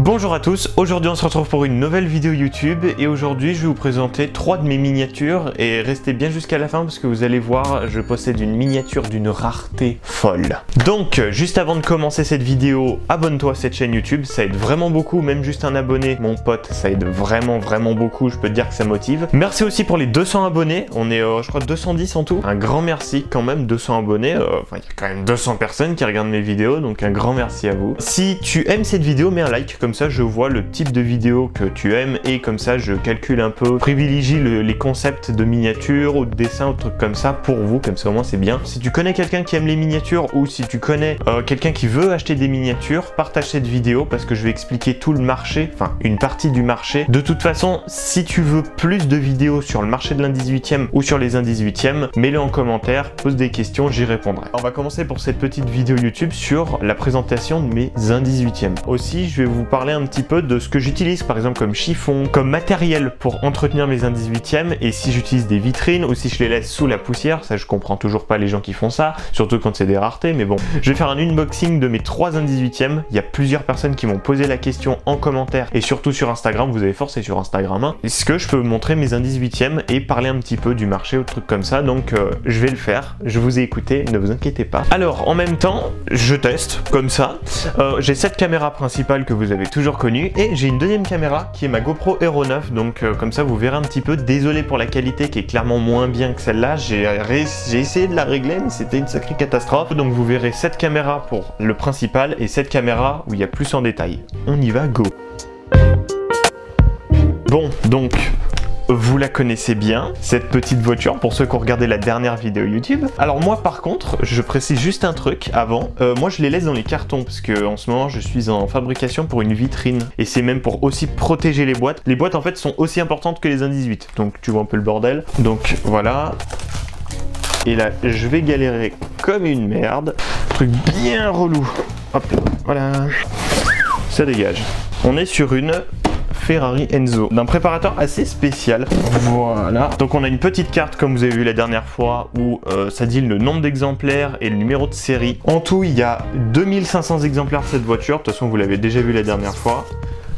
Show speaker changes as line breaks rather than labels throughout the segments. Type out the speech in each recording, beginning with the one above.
Bonjour à tous, aujourd'hui on se retrouve pour une nouvelle vidéo YouTube et aujourd'hui je vais vous présenter 3 de mes miniatures et restez bien jusqu'à la fin parce que vous allez voir, je possède une miniature d'une rareté folle. Donc juste avant de commencer cette vidéo, abonne-toi à cette chaîne YouTube, ça aide vraiment beaucoup, même juste un abonné, mon pote, ça aide vraiment beaucoup, je peux te dire que ça motive. Merci aussi pour les 200 abonnés, on est je crois 210 en tout, un grand merci quand même, 200 abonnés, enfin il y a quand même 200 personnes qui regardent mes vidéos, donc un grand merci à vous. Si tu aimes cette vidéo, mets un like, comme ça je vois le type de vidéo que tu aimes et comme ça je calcule un peu, privilégie les concepts de miniatures ou de dessins ou trucs comme ça pour vous, comme ça au moins c'est bien. Si tu connais quelqu'un qui aime les miniatures ou si tu connais quelqu'un qui veut acheter des miniatures, partage cette vidéo parce que je vais expliquer tout le marché, enfin une partie du marché. De toute façon, si tu veux plus de vidéos sur le marché de l'In18e ou sur les 1/18e, mets-le en commentaire, pose des questions, j'y répondrai. On va commencer pour cette petite vidéo YouTube sur la présentation de mes 1/18e. Aussi, je vais vous parler un petit peu de ce que j'utilise par exemple comme chiffon, comme matériel pour entretenir mes 1/18e et si j'utilise des vitrines ou si je les laisse sous la poussière, ça je comprends toujours pas les gens qui font ça, surtout quand c'est des raretés, mais bon. Je vais faire un unboxing de mes 3 1/18e, il y a plusieurs personnes qui m'ont posé la question en commentaire et surtout sur Instagram, vous avez forcé sur Instagram, hein. Est-ce que je peux vous montrer mes 1/18e et parler un petit peu du marché ou de trucs comme ça, donc je vais le faire, je vous ai écouté, ne vous inquiétez pas. Alors en même temps, je teste comme ça, j'ai cette caméra principale que vous avez toujours connue et j'ai une deuxième caméra qui est ma GoPro Hero 9, donc comme ça vous verrez un petit peu. Désolé pour la qualité qui est clairement moins bien que celle-là, j'ai essayé de la régler mais c'était une sacrée catastrophe, donc vous verrez cette caméra pour le principal et cette caméra où il y a plus en détail. On y va, go. Bon, donc vous la connaissez bien, cette petite voiture, pour ceux qui ont regardé la dernière vidéo YouTube. Alors moi par contre, je précise juste un truc avant, moi je les laisse dans les cartons parce que en ce moment je suis en fabrication pour une vitrine et c'est même pour aussi protéger les boîtes. Les boîtes en fait sont aussi importantes que les 1/18, donc tu vois un peu le bordel. Donc voilà. Et là, je vais galérer comme une merde. Truc bien relou. Hop, voilà. Ça dégage. On est sur une Ferrari Enzo, d'un préparateur assez spécial. Voilà. Donc on a une petite carte comme vous avez vu la dernière fois où ça dit le nombre d'exemplaires et le numéro de série. En tout, il y a 2500 exemplaires de cette voiture. De toute façon, vous l'avez déjà vu la dernière fois.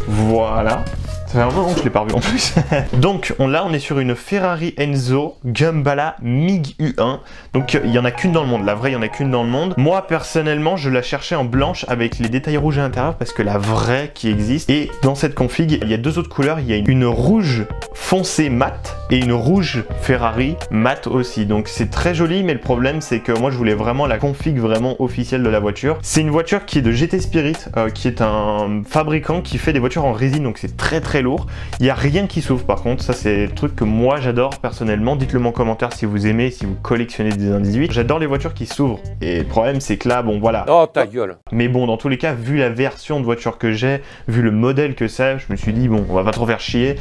Voilà. Ça fait un moment que je l'ai pas revu en plus. Donc là on est sur une Ferrari Enzo Gumballa MiG U1. Donc il y en a qu'une dans le monde, la vraie il y en a qu'une dans le monde. Moi personnellement je la cherchais en blanche avec les détails rouges à l'intérieur parce que la vraie qui existe. Et dans cette config il y a deux autres couleurs, il y a une rouge foncé mat et une rouge Ferrari mat aussi. Donc c'est très joli mais le problème c'est que moi je voulais vraiment la config vraiment officielle de la voiture. C'est une voiture qui est de GT Spirit, qui est un fabricant qui fait des voitures en résine, donc c'est très lourd. Il n'y a rien qui s'ouvre par contre, ça c'est le truc que moi j'adore personnellement. Dites-le moi en commentaire si vous aimez, si vous collectionnez des 1/18. J'adore les voitures qui s'ouvrent et le problème c'est que là, bon voilà.
Oh ta gueule.
Mais bon, dans tous les cas, vu la version de voiture que j'ai, vu le modèle que c'est, je me suis dit bon, on va pas trop faire chier,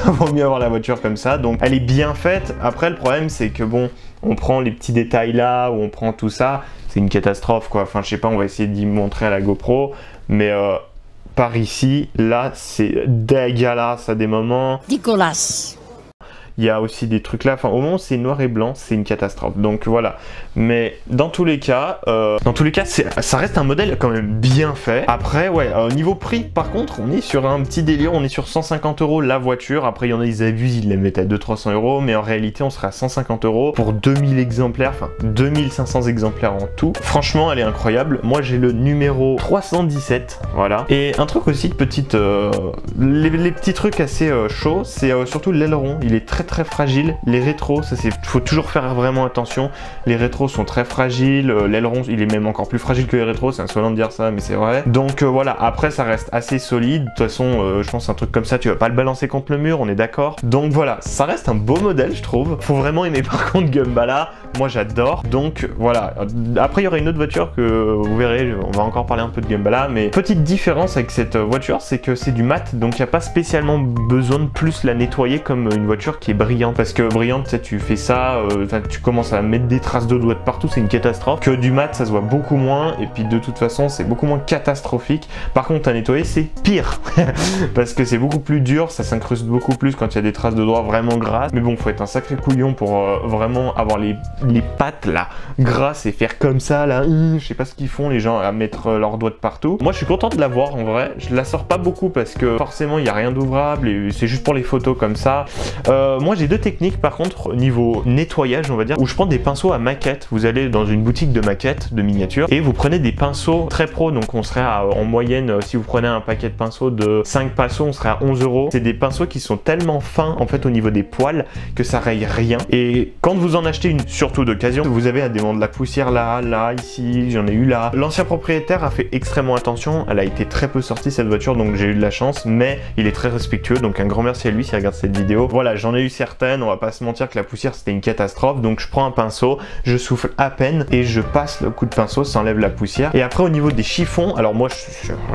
vaut mieux avoir la voiture comme ça. Donc elle est bien faite. Après le problème c'est que bon, on prend les petits détails là, ou on prend tout ça, c'est une catastrophe quoi. Enfin je sais pas, on va essayer d'y montrer à la GoPro, mais par ici, là, c'est dégueulasse à des moments.
Dégueulasse.
Il y a aussi des trucs là, enfin au moment où c'est noir et blanc, c'est une catastrophe. Donc voilà. Mais dans tous les cas, ça reste un modèle quand même bien fait. Après, ouais, niveau prix, par contre, on est sur un petit délire. On est sur 150 € la voiture. Après, il y en a, ils abusent, ils la mettent à 200-300 €. Mais en réalité, on sera à 150 € pour 2000 exemplaires, enfin 2500 exemplaires en tout. Franchement, elle est incroyable. Moi, j'ai le numéro 317. Voilà. Et un truc aussi de petite. Les petits trucs assez chauds, c'est surtout l'aileron. Il est très fragile. Les rétros, ça c'est. Faut toujours faire vraiment attention. Les rétros sont très fragiles, l'aileron il est même encore plus fragile que les rétros, c'est insolent de dire ça mais c'est vrai. Donc voilà, après ça reste assez solide, de toute façon je pense un truc comme ça tu vas pas le balancer contre le mur, on est d'accord. Donc voilà, ça reste un beau modèle je trouve, faut vraiment aimer par contre Gumballa, moi j'adore. Donc voilà, après il y aura une autre voiture que vous verrez, on va encore parler un peu de Gumballa, mais petite différence avec cette voiture c'est que c'est du mat, donc il n'y a pas spécialement besoin de plus la nettoyer comme une voiture qui est brillante, parce que brillante tu sais, tu fais ça, tu commences à mettre des traces de doigts de partout, c'est une catastrophe. Que du mat ça se voit beaucoup moins et puis de toute façon c'est beaucoup moins catastrophique. Par contre à nettoyer c'est pire parce que c'est beaucoup plus dur, ça s'incruste beaucoup plus quand il y a des traces de doigts vraiment grasses. Mais bon, faut être un sacré couillon pour vraiment avoir les les pattes là grasses et faire comme ça là, je sais pas ce qu'ils font les gens à mettre leurs doigts de partout. Moi je suis content de la voir en vrai, je la sors pas beaucoup parce que forcément il n'y a rien d'ouvrable et c'est juste pour les photos comme ça. Moi j'ai deux techniques par contre au niveau nettoyage on va dire, où je prends des pinceaux à maquette. Vous allez dans une boutique de maquettes, de miniatures, et vous prenez des pinceaux très pro, donc on serait en moyenne, si vous prenez un paquet de pinceaux de 5 pinceaux, on serait à 11 €. C'est des pinceaux qui sont tellement fins en fait au niveau des poils que ça raye rien. Et quand vous en achetez une, surtout d'occasion, vous avez à demander de la poussière là, là, ici, j'en ai eu là. L'ancien propriétaire a fait extrêmement attention, elle a été très peu sortie cette voiture, donc j'ai eu de la chance, mais il est très respectueux, donc un grand merci à lui s'il regarde cette vidéo. Voilà, j'en ai eu certaines, on va pas se mentir que la poussière c'était une catastrophe, donc je prends un pinceau, je souffle à peine et je passe le coup de pinceau, ça enlève la poussière. Et après au niveau des chiffons, alors moi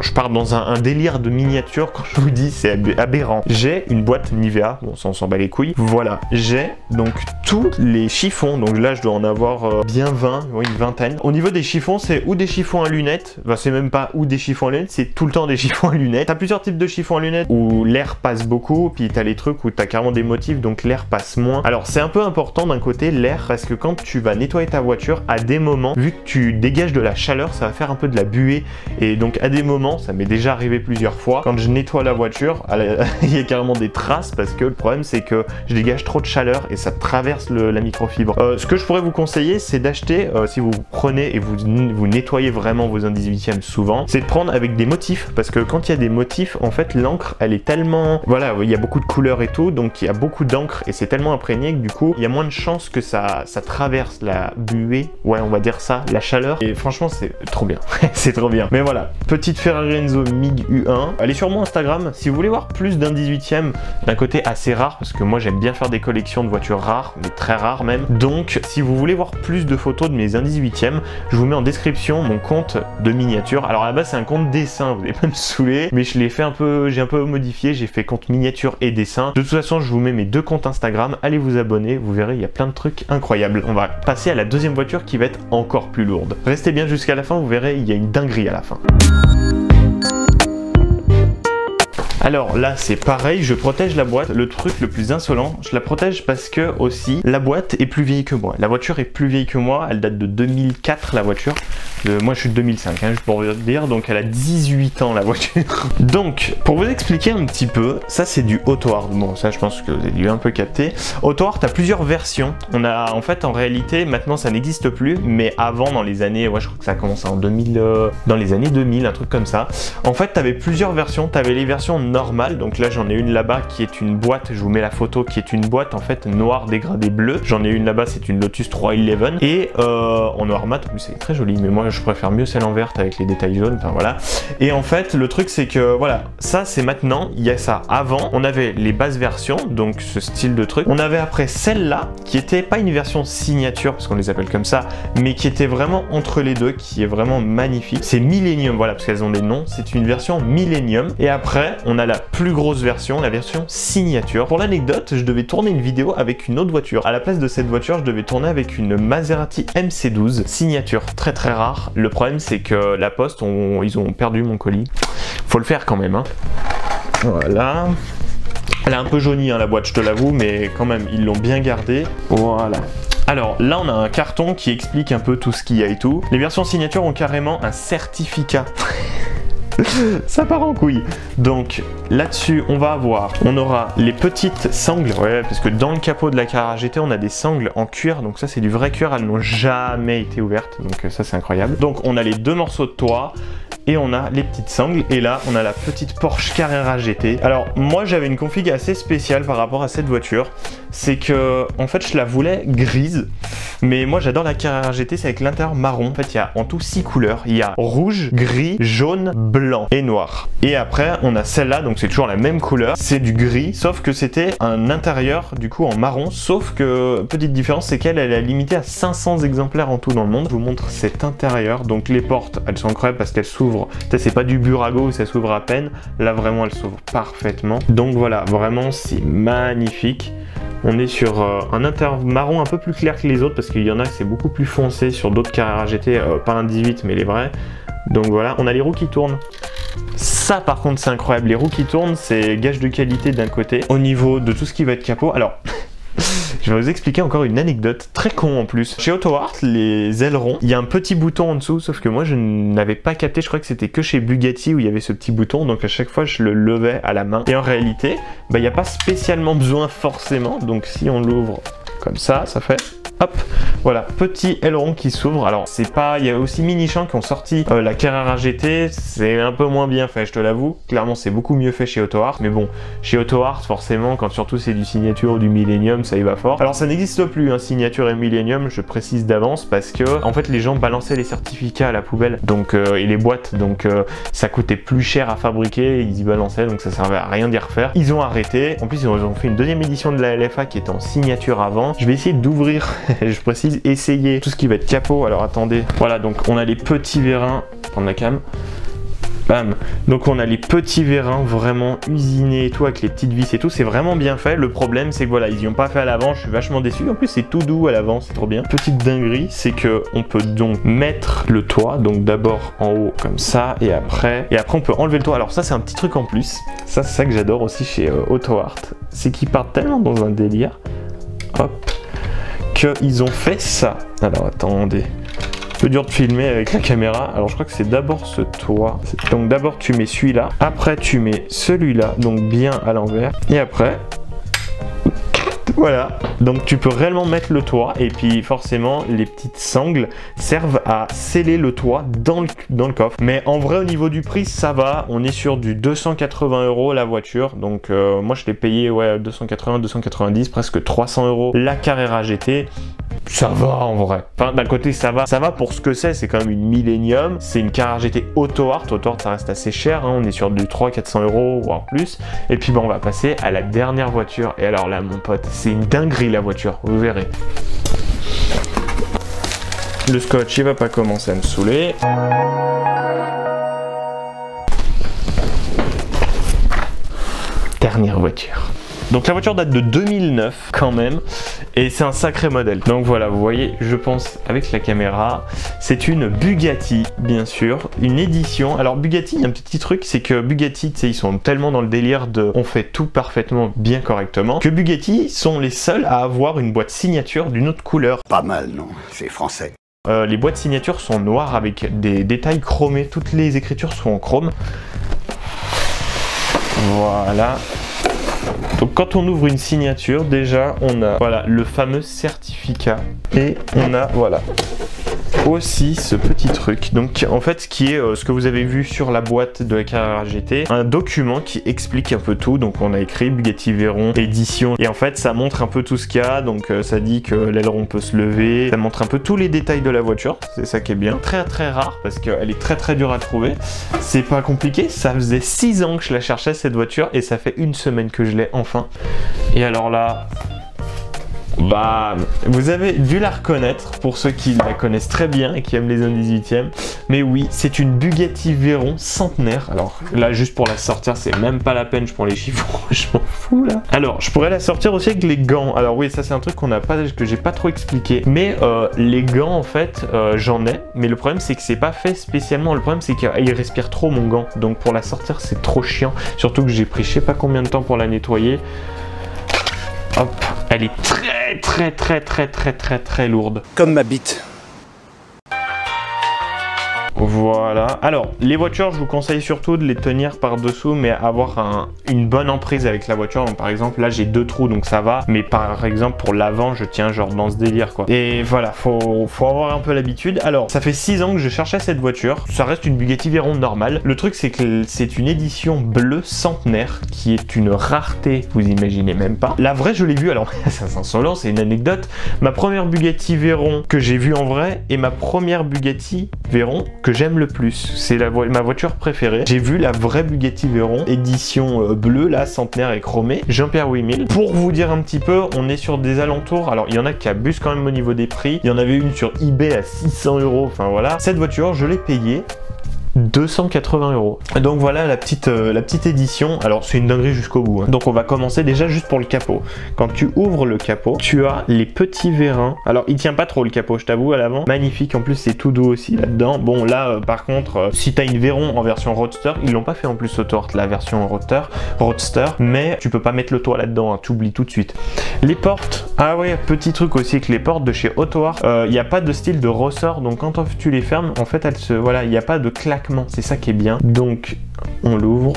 je pars dans un délire de miniature, quand je vous dis c'est aberrant. J'ai une boîte Nivea, bon ça on s'en bat les couilles, voilà, j'ai donc tous les chiffons, donc là je dois en avoir bien 20, oui, une vingtaine. Au niveau des chiffons, c'est ou des chiffons à lunettes, enfin c'est même pas ou des chiffons à lunettes, c'est tout le temps des chiffons à lunettes. T'as plusieurs types de chiffons à lunettes où l'air passe beaucoup, puis t'as les trucs où t'as carrément des motifs, donc l'air passe moins. Alors c'est un peu important d'un côté l'air, parce que quand tu vas nettoyer ta voiture, à des moments, vu que tu dégages de la chaleur, ça va faire un peu de la buée, et donc à des moments, ça m'est déjà arrivé plusieurs fois, quand je nettoie la voiture, il y a carrément des traces, parce que le problème c'est que je dégage trop de chaleur et ça traverse la microfibre. Ce que je pourrais vous conseiller, c'est d'acheter, si vous prenez et vous nettoyez vraiment vos 1/18e souvent, c'est de prendre avec des motifs, parce que quand il y a des motifs, en fait l'encre elle est tellement, voilà, il y a beaucoup de couleurs et tout, donc il y a beaucoup d'encre et c'est tellement imprégné que du coup il y a moins de chances que ça traverse la buée, ouais on va dire ça, la chaleur, et franchement c'est trop bien. C'est trop bien. Mais voilà, petite Ferrari Enzo MiG U1, allez sur mon Instagram si vous voulez voir plus d'1/18e d'un côté assez rare, parce que moi j'aime bien faire des collections de voitures rares, mais très rares même, donc si vous voulez voir plus de photos de mes 1/18e, je vous mets en description mon compte de miniature. Alors à la base c'est un compte dessin, vous allez pas me saouler, mais je l'ai fait j'ai un peu modifié, j'ai fait compte miniature et dessin. De toute façon je vous mets mes deux comptes Instagram, allez vous abonner, vous verrez il y a plein de trucs incroyables. On va passer à la deuxième voiture qui va être encore plus lourde. Restez bien jusqu'à la fin, vous verrez il y a une dinguerie à la fin. Alors là c'est pareil, je protège la boîte. Le truc le plus insolent, je la protège parce que aussi la boîte est plus vieille que moi. La voiture est plus vieille que moi, elle date de 2004 la voiture. Moi je suis de 2005 hein, juste pour vous dire, donc elle a 18 ans la voiture. Donc pour vous expliquer un petit peu, ça c'est du Auto-Hard. Bon ça je pense que vous avez dû un peu capter. Auto-Hard t'as plusieurs versions. On a en fait en réalité maintenant ça n'existe plus, mais avant dans les années, ouais je crois que ça a commencé en 2000, dans les années 2000, un truc comme ça. En fait t'avais plusieurs versions, t'avais les versions normales, donc là j'en ai une là-bas qui est une boîte, je vous mets la photo, qui est une boîte en fait noire dégradée bleu. J'en ai une là-bas, c'est une Lotus 311 et en noir mat, c'est très joli, mais moi je préfère mieux celle en verte avec les détails jaunes, enfin voilà. Et en fait le truc c'est que voilà, ça c'est maintenant, il y a ça. Avant on avait les basses versions, donc ce style de truc. On avait après celle-là qui était pas une version signature parce qu'on les appelle comme ça, mais qui était vraiment entre les deux, qui est vraiment magnifique. C'est Millennium, voilà, parce qu'elles ont des noms, c'est une version Millennium. Et après on a la plus grosse version, la version signature. Pour l'anecdote, je devais tourner une vidéo avec une autre voiture. À la place de cette voiture, je devais tourner avec une Maserati MC12 signature, très très rare. Le problème c'est que la poste, ils ont perdu mon colis. Faut le faire quand même hein. Voilà. Elle est un peu jaunie hein, la boîte, je te l'avoue, mais quand même ils l'ont bien gardée. Voilà. Alors là on a un carton qui explique un peu tout ce qu'il y a et tout. Les versions signature ont carrément un certificat. Ça part en couille. Donc là-dessus on aura les petites sangles, ouais, parce que dans le capot de la Carrera GT on a des sangles en cuir, donc ça c'est du vrai cuir, elles n'ont jamais été ouvertes, donc ça c'est incroyable. Donc on a les deux morceaux de toit et on a les petites sangles, et là on a la petite Porsche Carrera GT. Alors moi j'avais une config assez spéciale par rapport à cette voiture, c'est que en fait je la voulais grise, mais moi j'adore la Carrera GT, c'est avec l'intérieur marron. En fait il y a en tout 6 couleurs, il y a rouge, gris, jaune, blanc et noir. Et après on a celle-là, donc c'est toujours la même couleur, c'est du gris, sauf que c'était un intérieur du coup en marron, sauf que petite différence c'est qu'elle est limitée à 500 exemplaires en tout dans le monde. Je vous montre cet intérieur, donc les portes elles sont incroyables parce qu'elles s'ouvrent, c'est pas du Burago où ça s'ouvre à peine, là vraiment elle s'ouvre parfaitement. Donc voilà, vraiment c'est magnifique. On est sur un intérieur marron un peu plus clair que les autres, parce qu'il y en a que c'est beaucoup plus foncé sur d'autres Carrera GT, pas un 18 mais les vrais. Donc voilà, on a les roues qui tournent. Ça par contre c'est incroyable, les roues qui tournent c'est gage de qualité d'un côté. Au niveau de tout ce qui va être capot, alors Je vais vous expliquer encore une anecdote très con en plus. Chez AutoArt, les ailerons, il y a un petit bouton en dessous, sauf que moi je n'avais pas capté, je crois que c'était que chez Bugatti où il y avait ce petit bouton, donc à chaque fois je le levais à la main. Et en réalité, il n'y a pas spécialement besoin forcément, donc si on l'ouvre comme ça fait... Hop, voilà, petit aileron qui s'ouvre. Alors, c'est pas... Il y a aussi Minichamp qui ont sorti la Carrera GT. C'est un peu moins bien fait, je te l'avoue. Clairement, c'est beaucoup mieux fait chez AutoArt. Mais bon, chez AutoArt, forcément, quand surtout c'est du Signature ou du Millennium, ça y va fort. Alors, ça n'existe plus, hein, Signature et Millennium, je précise d'avance, parce que, en fait, les gens balançaient les certificats à la poubelle. Donc, et les boîtes. Donc, ça coûtait plus cher à fabriquer. Ils y balançaient, donc ça servait à rien d'y refaire. Ils ont arrêté. En plus, ils ont fait une deuxième édition de la LFA qui était en signature avant. Je vais essayer d'ouvrir... Je précise, essayer tout ce qui va être capot. Alors attendez, voilà, donc on a les petits vérins, prendre la cam, bam, donc on a les petits vérins vraiment usinés et tout avec les petites vis et tout, c'est vraiment bien fait. Le problème c'est que voilà, ils y ont pas fait à l'avant, je suis vachement déçu. En plus c'est tout doux à l'avant, c'est trop bien. Petite dinguerie, c'est que on peut donc mettre le toit, donc d'abord en haut comme ça et après on peut enlever le toit. Alors ça c'est un petit truc en plus, ça c'est ça que j'adore aussi chez AutoArt, c'est qu'ils partent tellement dans un délire, hop, qu'ils ont fait ça. Alors attendez, un peu dur de filmer avec la caméra. Alors je crois que c'est d'abord ce toit. Donc d'abord tu mets celui-là, après tu mets celui-là, donc bien à l'envers, et après voilà, donc tu peux réellement mettre le toit et puis forcément les petites sangles servent à sceller le toit dans le coffre. Mais en vrai au niveau du prix ça va, on est sur du 280 € la voiture. Donc moi je l'ai payé 280, 290, presque 300 € la Carrera GT. Ça va en vrai. Enfin d'un côté ça va pour ce que c'est quand même une Millennium, c'est une Carrera GT AutoArt ça reste assez cher, hein. On est sur du 300-400 € voire plus. Et puis on va passer à la dernière voiture. Et alors là mon pote, c'est une dinguerie la voiture, vous verrez. Le scotch il va pas commencer à me saouler. Dernière voiture. Donc la voiture date de 2009 quand même, et c'est un sacré modèle. Donc voilà, vous voyez, je pense avec la caméra, c'est une Bugatti, bien sûr, une édition. Alors Bugatti, il y a un petit truc, c'est que Bugatti, tu sais, ils sont tellement dans le délire de on fait tout parfaitement, bien correctement, que Bugatti sont les seuls à avoir une boîte signature d'une autre couleur.
Pas mal, non? C'est français.
Les boîtes signatures sont noires avec des détails chromés, toutes les écritures sont en chrome. Voilà. Donc quand on ouvre une signature, déjà on a voilà le fameux certificat et on a voilà aussi ce petit truc. Donc en fait ce qui est ce que vous avez vu sur la boîte de la Carrera GT, un document qui explique un peu tout. Donc on a écrit Bugatti Veyron édition et en fait ça montre un peu tout ce qu'il y a. Donc ça dit que l'aileron peut se lever, ça montre un peu tous les détails de la voiture, c'est ça qui est bien. Très très rare parce qu'elle est très dure à trouver. C'est pas compliqué, ça faisait 6 ans que je la cherchais cette voiture et ça fait une semaine que je l'ai enfin. Et alors là, bah, vous avez dû la reconnaître pour ceux qui la connaissent très bien et qui aiment les années 18e. Mais oui, c'est une Bugatti Veyron centenaire. Alors là, juste pour la sortir, c'est même pas la peine, je prends les chiffres, je m'en fous là. Alors, je pourrais la sortir aussi avec les gants. Alors oui, ça c'est un truc que j'ai pas trop expliqué. Mais les gants, en fait, j'en ai. Mais le problème, c'est que c'est pas fait spécialement. Le problème, c'est qu'il respire trop mon gant. Donc pour la sortir, c'est trop chiant. Surtout que j'ai pris je sais pas combien de temps pour la nettoyer. Hop, elle est très lourde.
Comme ma bite.
Voilà. Alors, les voitures, je vous conseille surtout de les tenir par-dessous, mais avoir une bonne emprise avec la voiture. Donc, par exemple, là, j'ai 2 trous, donc ça va. Mais par exemple, pour l'avant, je tiens genre dans ce délire, quoi. Et voilà, faut avoir un peu l'habitude. Alors, ça fait 6 ans que je cherchais cette voiture. Ça reste une Bugatti Veyron normale. Le truc, c'est que c'est une édition bleue centenaire, qui est une rareté, vous imaginez même pas. La vraie, je l'ai vue, alors, c'est insolent, c'est une anecdote. Ma première Bugatti Veyron que j'ai vue en vrai, et ma première Bugatti Veyron que j'aime le plus. C'est ma voiture préférée. J'ai vu la vraie Bugatti Veyron, édition bleue, là, centenaire et chromée, Jean-Pierre 8000. Pour vous dire un petit peu, on est sur des alentours, alors il y en a qui abusent quand même au niveau des prix. Il y en avait une sur eBay à 600 €, enfin voilà. Cette voiture, je l'ai payée 280 €. Donc voilà la petite édition. Alors c'est une dinguerie jusqu'au bout, hein. Donc on va commencer déjà juste pour le capot. Quand tu ouvres le capot, tu as les petits vérins. Alors il tient pas trop le capot, je t'avoue, à l'avant. Magnifique, en plus c'est tout doux aussi là-dedans. Bon là par contre, si tu as une Véron en version Roadster, ils l'ont pas fait en plus Autohort, la version Roadster, mais tu peux pas mettre le toit là-dedans, hein, tu oublies tout de suite. Les portes, ah ouais, petit truc aussi avec les portes de chez Autohort, il n'y a pas de style de ressort, donc quand tu les fermes, en fait voilà, il n'y a pas de claquement, c'est ça qui est bien. Donc on l'ouvre.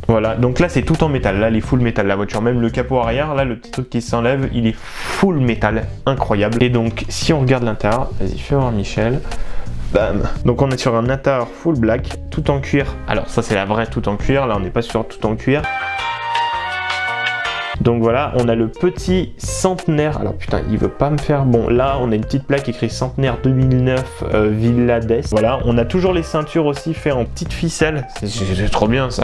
Voilà, donc là c'est tout en métal, là les full métal, la voiture, même le capot arrière, là le petit truc qui s'enlève, il est full métal, incroyable. Et donc si on regarde l'intérieur, vas-y fais voir Michel, bam. Donc on est sur un intérieur full black, tout en cuir. Alors ça c'est la vraie tout en cuir, là on n'est pas sur tout en cuir. Donc voilà, on a le petit centenaire. Alors putain, il veut pas me faire... Bon, là, on a une petite plaque écrite centenaire 2009 Villa d'Est. Voilà, on a toujours les ceintures aussi fait en petite ficelle. C'est trop bien ça.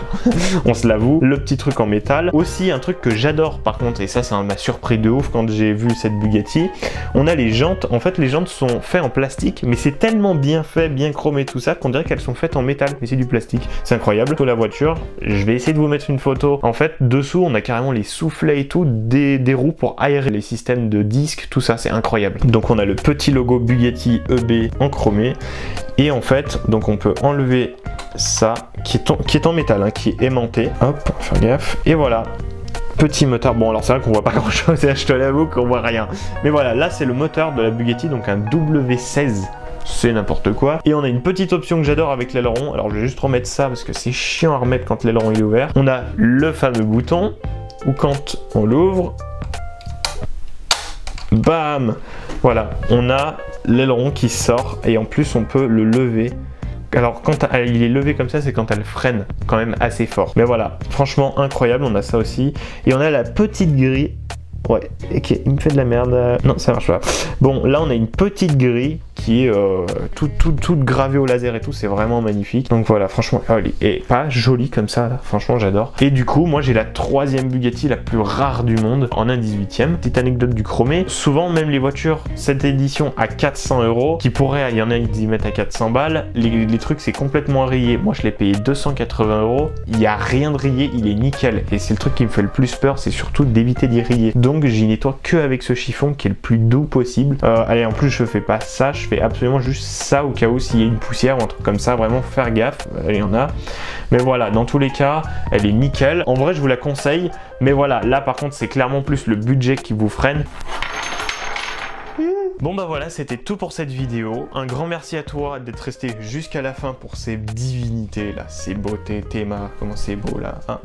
On se l'avoue. Le petit truc en métal. Aussi, un truc que j'adore par contre, et ça m'a surpris de ouf quand j'ai vu cette Bugatti. On a les jantes. En fait, les jantes sont faites en plastique, mais c'est tellement bien fait, bien chromé tout ça, qu'on dirait qu'elles sont faites en métal. Mais c'est du plastique. C'est incroyable. Pour la voiture, je vais essayer de vous mettre une photo. En fait, dessous, on a carrément les soufflets et tout, des roues pour aérer les systèmes de disques, tout ça, c'est incroyable. Donc on a le petit logo Bugatti EB en chromé, et en fait, donc on peut enlever ça, qui est en métal, hein, qui est aimanté, hop, faire gaffe, et voilà. Petit moteur, bon alors c'est vrai qu'on voit pas grand chose, je te l'avoue qu'on voit rien. Mais voilà, là c'est le moteur de la Bugatti, donc un W16. C'est n'importe quoi. Et on a une petite option que j'adore avec l'aileron. Alors je vais juste remettre ça parce que c'est chiant à remettre quand l'aileron est ouvert. On a le fameux bouton où quand on l'ouvre, bam, voilà, on a l'aileron qui sort et en plus on peut le lever. Alors quand il est levé comme ça, c'est quand elle freine quand même assez fort. Mais voilà, franchement incroyable, on a ça aussi. Et on a la petite grille. Ouais, ok, il me fait de la merde. Non, ça marche pas. Bon, là on a une petite grille qui est toute gravée au laser et tout, c'est vraiment magnifique. Donc voilà, franchement, elle est pas jolie comme ça, là. Franchement j'adore. Et du coup, moi j'ai la 3e Bugatti la plus rare du monde, en 1/18e. Petite anecdote du chromé, souvent même les voitures, cette édition à 400 €, qui pourrait, il y en a qui y mettent à 400 balles, les trucs c'est complètement rayé. Moi je l'ai payé 280 €, il n'y a rien de rayé, il est nickel. Et c'est le truc qui me fait le plus peur, c'est surtout d'éviter d'y rayer. Donc j'y nettoie que avec ce chiffon qui est le plus doux possible. Allez, en plus je fais pas ça, je fais absolument juste ça au cas où s'il y a une poussière ou un truc comme ça, vraiment faire gaffe, il y en a. Mais voilà, dans tous les cas, elle est nickel. En vrai, je vous la conseille, mais voilà, là par contre, c'est clairement plus le budget qui vous freine. Bon bah voilà, c'était tout pour cette vidéo. Un grand merci à toi d'être resté jusqu'à la fin pour ces divinités là, ces beautés, Théma, comment c'est beau là, hein.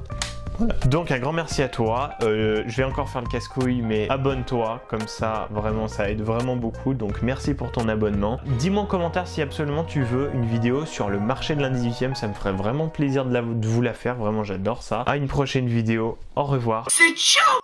Voilà. Donc un grand merci à toi, je vais encore faire le casse-couille mais abonne-toi, comme ça vraiment ça aide vraiment beaucoup, donc merci pour ton abonnement. Dis-moi en commentaire si absolument tu veux une vidéo sur le marché de l'A18e, ça me ferait vraiment plaisir de vous la faire, vraiment j'adore ça. À une prochaine vidéo, au revoir. C'est chaud.